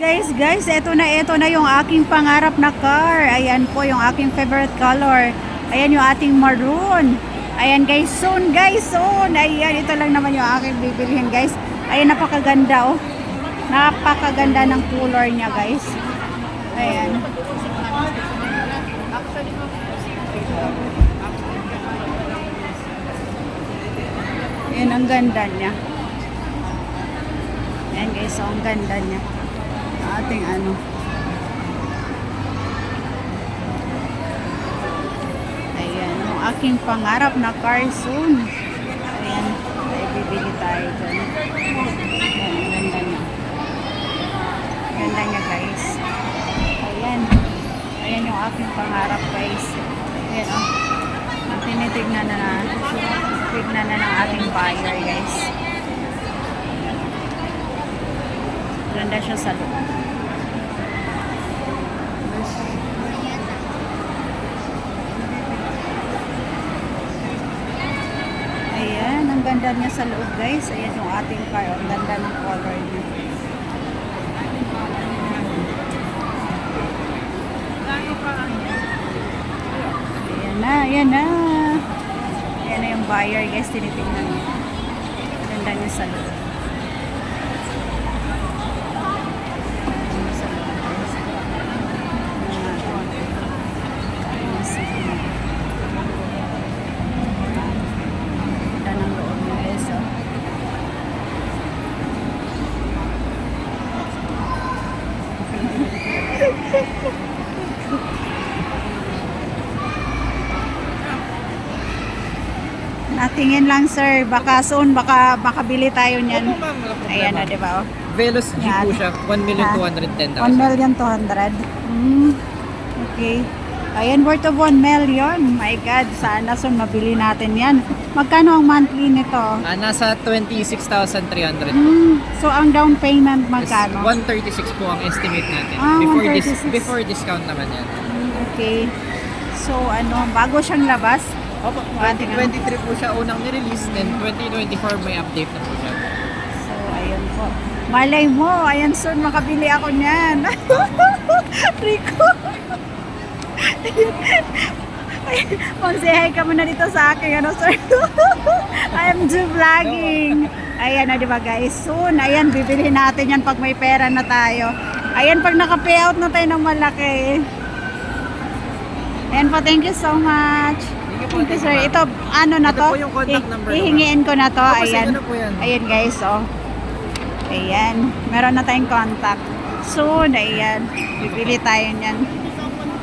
Guys, ito na yung aking pangarap na car. Ayan po yung aking favorite color. Ayan yung ating maroon. Ayan guys, soon. Ayan, ito lang naman yung aking bibilihin guys. Ayan, napakaganda oh. Napakaganda ng color niya guys. Ayan. Ayan, ang ganda niya. Ayan guys, so ang ganda niya. Ating ano. Ayan, yung aking pangarap na car soon. Ayan, ay bibili tayo dyan. Ayan, ang ganda niya. Ganda niya guys. Ayan. Ayan yung aking pangarap guys. Ayan o. Oh. Tinitignan na ng ating buyer guys. Ganda siya sa loob. Ayan, ang ganda niya sa loob guys. Ayan yung ating car. Ang ganda ng color niya. Ayan na. Ayan na yung buyer guys. Tinitingnan niya. Ganda niya sa loob. Natingin lang sir, baka soon, baka makabili tayo niyan. Ayan na, di ba? Oh. Veloz G po siya, 1,210,000. 1,200,000. Okay. Ayan, worth of 1 million. My God, sana soon mabili natin yan. Magkano ang monthly nito? Nasa 26,300. So, ang down payment magkano? 136 po ang estimate natin. Before, before discount naman yan. Okay. So, ano, bago siyang labas? Opo, 2023 po siya unang nirelease, then 2024 may update na po siya. So, ayun po. Malay mo, ayan soon, makabili ako niyan. Rico. Mag-say hi ka muna dito sa akin, ano sir? I am do vlogging. Ayan na, di ba guys? Soon, ayan, bibili natin yan pag may pera na tayo. Ayan, pag naka-payout na tayo ng malaki. Ayan po, thank you so much. Thank you sir. Ito, ano na to? Ito po yung contact number. Hihingiin ko na to. Ayan. Po yan. Ayan guys, oh. Ayan. Meron na tayong contact. Soon, ayan. Bibili tayo niyan.